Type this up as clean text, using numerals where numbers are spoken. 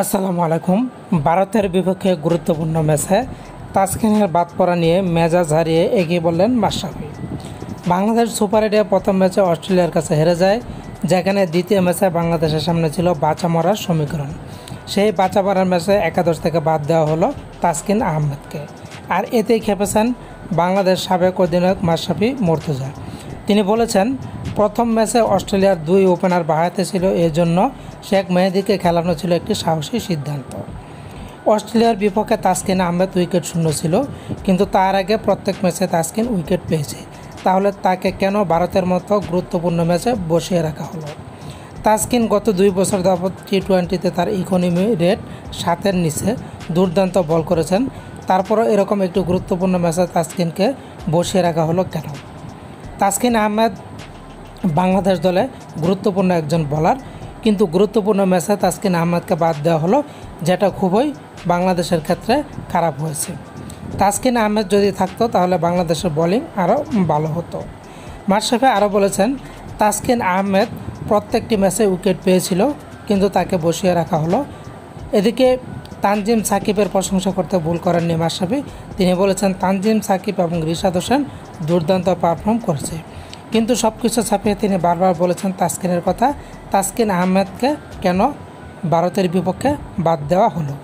আসসালামু আলাইকুম। ভারতের বিপক্ষে গুরুত্বপূর্ণ ম্যাচে তাসকিনের বাদ পড়া নিয়ে মেজাজ হারিয়ে এগিয়ে বললেন মাশরাফি। বাংলাদেশ সুপার 8-এ প্রথম ম্যাচে অস্ট্রেলিয়ার কাছে হেরে যায়, যেখানে দ্বিতীয় ম্যাচে বাংলাদেশের সামনে ছিল বাঁচা মরার সমীকরণ। সেই বাঁচা মরার ম্যাচে একাদশ থেকে বাদ দেওয়া হলো তাসকিন আহমেদকে। আর এতেই খেপেছেন বাংলাদেশ সাবেক অধিনায়ক মাশরাফি মুর্তজা। তিনি বলেছেন, প্রথম ম্যাচে অস্ট্রেলিয়ার দুই ওপেনার বাহাতে ছিল, এজন্য শেখ মেহেদীকে খেলানো ছিল একটি সাহসী সিদ্ধান্ত। অস্ট্রেলিয়ার বিপক্ষে তাসকিন আহমেদ উইকেট শূন্য ছিল, কিন্তু তার আগে প্রত্যেক ম্যাচে তাসকিন উইকেট পেয়েছে। তাহলে তাকে কেন ভারতের মতো গুরুত্বপূর্ণ ম্যাচে বসিয়ে রাখা হলো? তাসকিন গত 2 বছর যাবৎ টি-20তে তার ইকোনমি রেট 7-এর নিচে দুর্দান্ত বল করেছেন। তারপরও এরকম একটি গুরুত্বপূর্ণ ম্যাচে তাসকিনকে বসিয়ে রাখা হলো কেন? তাসকিন আহমেদ বাংলাদেশ দলে গুরুত্বপূর্ণ একজন বোলার, কিন্তু গুরুত্বপূর্ণ ম্যাচে তাসকিন আহমেদকে বাদ দেওয়া হলো, যেটা খুবই বাংলাদেশের ক্ষেত্রে খারাপ হয়েছে। তাসকিন আহমেদ যদি থাকতো তাহলে বাংলাদেশের বোলিং আরও ভালো হতো। মাশরাফি আরও বলেছেন, তাসকিন আহমেদ প্রত্যেকটি ম্যাচে উইকেট পেয়েছিল, কিন্তু তাকে বসিয়ে রাখা হলো। এদিকে তানজিম সাকিবের প্রশংসা করতে ভুল করেননি মাশরাফি। তিনি বলেছেন, তানজিম সাকিব এবং রিশাদ হোসেন দুর্দান্ত পারফর্ম করেছে, কিন্তু সব কিছু ছাপিয়ে তিনি বারবার বলেছেন তাসকিনের কথা। তাসকিন আহমেদকে কেন ভারতের বিপক্ষে বাদ দেওয়া হলো?